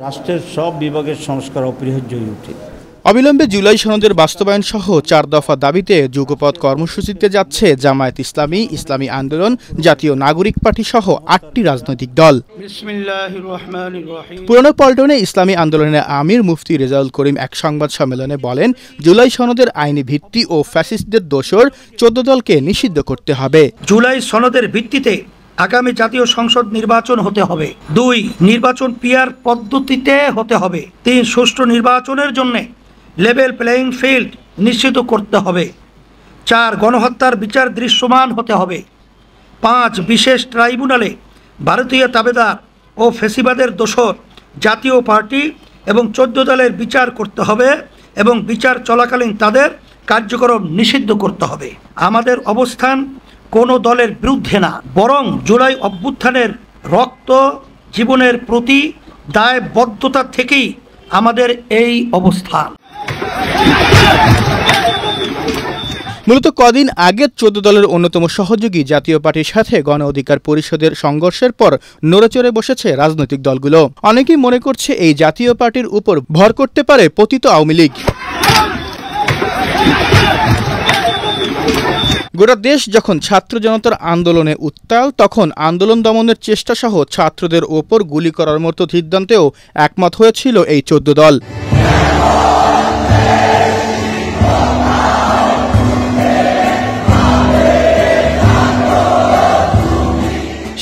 রাষ্ট্রের সব বিভাগের সংস্কার অপরিহার্য হয়ে ওঠে। অবিলম্বে জুলাই সনদের বাস্তবায়ন সহ ৪ দফা দাবিতে যুগপৎ কর্মসূচিতে যাচ্ছে জামায়াত ইসলামী, ইসলামী আন্দোলন, জাতীয় নাগরিক পার্টি সহ ৮টি রাজনৈতিক দল। পুরানো পল্টনে ইসলামী আন্দোলনের আমির মুফতি রেজাউল করিম এক সংবাদ সম্মেলনে বলেন, জুলাই সনদের আইনি ভিত্তি ও ফ্যাসিস্টদের দোসর ১৪ দলকে নিষিদ্ধ করতে হবে। জুলাই সনদের ভিত্তিতে আগামী জাতীয় সংসদ নির্বাচন হতে হবে। ২. নির্বাচন পিআর পদ্ধতিতে হতে হবে। ৩. সুষ্ঠু নির্বাচনের জন্য লেভেল প্লেইং ফিল্ড নিশ্চিত করতে হবে। ৪. গণহত্যার বিচার দৃশ্যমান হতে হবে। ৫. বিশেষ ট্রাইব্যুনালে ভারতীয় তাবেদার ও ফেসিবাদের দোসর জাতীয় পার্টি এবং ১৪ দলের বিচার করতে হবে এবং বিচার চলাকালীন তাদের কার্যক্রম নিষিদ্ধ করতে হবে। আমাদের অবস্থান কোনো দলের বিরুদ্ধে না, বরং জুলাই অভ্যুত্থানের রক্ত জীবনের প্রতি দায়বদ্ধতা থেকেই আমাদের এই অবস্থান। মূলত কদিন আগে ১৪ দলের অন্যতম সহযোগী জাতীয় পার্টির সাথে গণ অধিকার পরিষদের সংঘর্ষের পর নড়েচড়ে বসেছে রাজনৈতিক দলগুলো। অনেকেই মনে করছে এই জাতীয় পার্টির উপর ভর করতে পারে পতিত আওয়ামী লীগ। গোটা দেশ যখন ছাত্র জনতার আন্দোলনে উত্তাল, তখন আন্দোলন দমনের চেষ্টা সহ ছাত্রদের ওপর গুলি করার মতো সিদ্ধান্তেও একমত হয়েছিল এই ১৪ দল।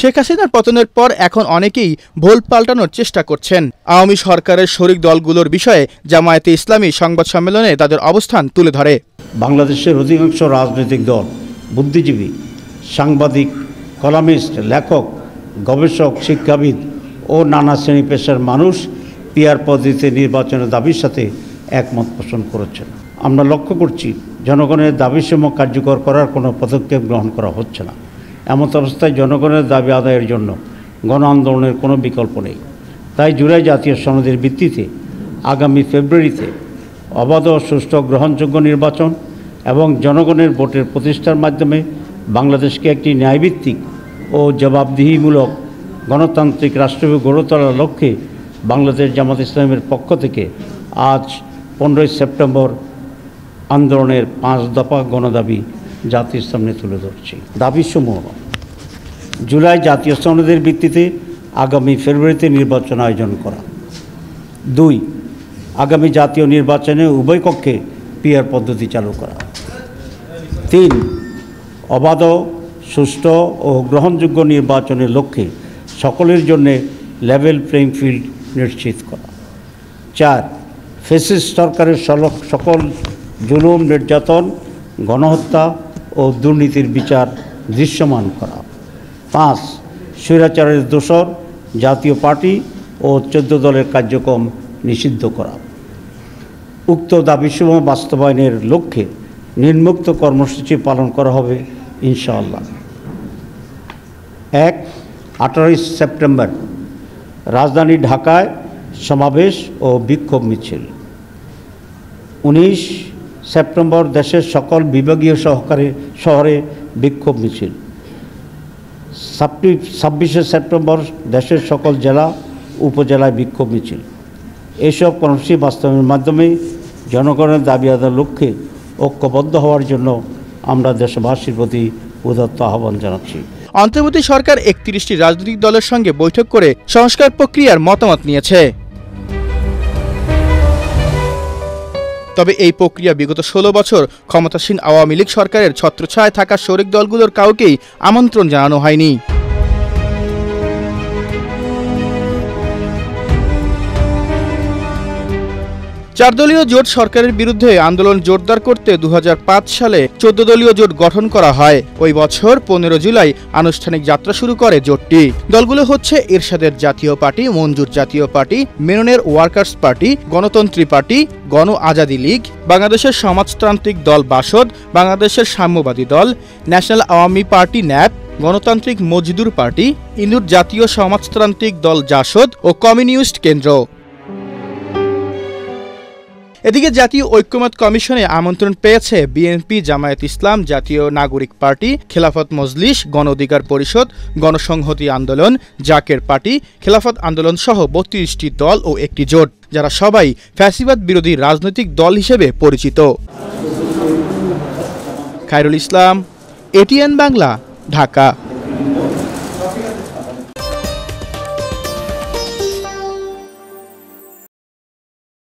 শেখ হাসিনার পতনের পর এখন অনেকেই ভোল পাল্টানোর চেষ্টা করছেন। আওয়ামী সরকারের শরিক দলগুলোর বিষয়ে জামায়াতে ইসলামী সংবাদ সম্মেলনে তাদের অবস্থান তুলে ধরে। বাংলাদেশের অধিকাংশ রাজনৈতিক দল, বুদ্ধিজীবী, সাংবাদিক, কলামিস্ট, লেখক, গবেষক, শিক্ষাবিদ ও নানা শ্রেণী পেশার মানুষ পিআর পদ্ধতিতে নির্বাচনের দাবির সাথে একমত পোষণ করেছেন। আমরা লক্ষ্য করছি জনগণের দাবিসমূহ কার্যকর করার কোনো পদক্ষেপ গ্রহণ করা হচ্ছে না। এমত অবস্থায় জনগণের দাবি আদায়ের জন্য গণ আন্দোলনের কোনো বিকল্প নেই। তাই জুলাই জাতীয় সনদের ভিত্তিতে আগামী ফেব্রুয়ারিতে অবাধ, সুষ্ঠু, গ্রহণযোগ্য নির্বাচন এবং জনগণের ভোটের প্রতিষ্ঠার মাধ্যমে বাংলাদেশকে একটি ন্যায়ভিত্তিক ও জবাবদিহিমূলক গণতান্ত্রিক রাষ্ট্র গড়ে তোলার লক্ষ্যে বাংলাদেশ জামাত ইসলামের পক্ষ থেকে আজ 15ই সেপ্টেম্বর আন্দোলনের 5 দফা গণদাবি জাতির সামনে তুলে ধরছি। দাবিসমূহ: জুলাই জাতীয় সনদের ভিত্তিতে আগামী ফেব্রুয়ারিতে নির্বাচন আয়োজন করা। 2. আগামী জাতীয় নির্বাচনে উভয় কক্ষে পিআর পদ্ধতি চালু করা। 3. অবাধ, সুষ্ঠু ও গ্রহণযোগ্য নির্বাচনের লক্ষ্যে সকলের জন্য লেভেল প্লেইং ফিল্ড নিশ্চিত করা। 4. ফ্যাসিস্ট সরকারের সকল জুলুম, নির্যাতন, গণহত্যা ও দুর্নীতির বিচার দৃশ্যমান করা। 5. স্বৈরাচারের দোসর জাতীয় পার্টি ও 14 দলের কার্যক্রম নিষিদ্ধ করা। উক্ত দাবিসমূহ বাস্তবায়নের লক্ষ্যে নিম্নোক্ত কর্মসূচি পালন করা হবে ইনশাআল্লাহ। 1. 18ই সেপ্টেম্বর রাজধানী ঢাকায় সমাবেশ ও বিক্ষোভ মিছিল। 19 সেপ্টেম্বর দেশের সকল বিভাগীয় শহরে বিক্ষোভ মিছিল। 26শে সেপ্টেম্বর দেশের সকল জেলা উপজেলায় বিক্ষোভ মিছিল। এইসব কর্মসূচি বাস্তবায়নের মাধ্যমে জনগণের দাবি আদায়ের লক্ষ্যে ঐক্যবদ্ধ হওয়ার জন্য আমরা দেশবাসীর প্রতি উদাত্ত আহ্বান জানাচ্ছি। অন্তর্বর্তী সরকার 31টি রাজনৈতিক দলের সঙ্গে বৈঠক করে সংস্কার প্রক্রিয়ার মতামত নিয়েছে। তবে এই প্রক্রিয়া বিগত 16 বছর ক্ষমতাসীন আওয়ামী লীগ সরকারের ছত্রছায়ায় থাকা শরিক দলগুলোর কাউকেই আমন্ত্রণ জানানো হয়নি। 4 দলীয় জোট সরকারের বিরুদ্ধে আন্দোলন জোরদার করতে 2005 সালে 14 দলীয় জোট গঠন করা হয়। ওই বছর 15 জুলাই আনুষ্ঠানিক যাত্রা শুরু করে জোটটি। দলগুলো হচ্ছে এরশাদের জাতীয় পার্টি, মঞ্জুর জাতীয় পার্টি, মেননের ওয়ার্কার্স পার্টি, গণতন্ত্রী পার্টি, গণ আজাদি লীগ, বাংলাদেশের সমাজতান্ত্রিক দল বাসদ, বাংলাদেশের সাম্যবাদী দল, ন্যাশনাল আওয়ামী পার্টি ন্যাপ, গণতান্ত্রিক মজদুর পার্টি, ইন্দুর জাতীয় সমাজতান্ত্রিক দল জাসদ ও কমিউনিস্ট কেন্দ্র। এদিকে জাতীয় ঐক্যমত কমিশনে আমন্ত্রণ পেয়েছে বিএনপি, জামায়াত ইসলাম, জাতীয় নাগরিক পার্টি, খেলাফত মজলিস, গণ অধিকার পরিষদ, গণসংহতি আন্দোলন, জাকের পার্টি, খেলাফত আন্দোলন সহ ৩২টি দল ও একটি জোট, যারা সবাই ফ্যাসিবাদ বিরোধী রাজনৈতিক দল হিসেবে পরিচিত। খায়রুল ইসলাম, এটিএন বাংলা, ঢাকা।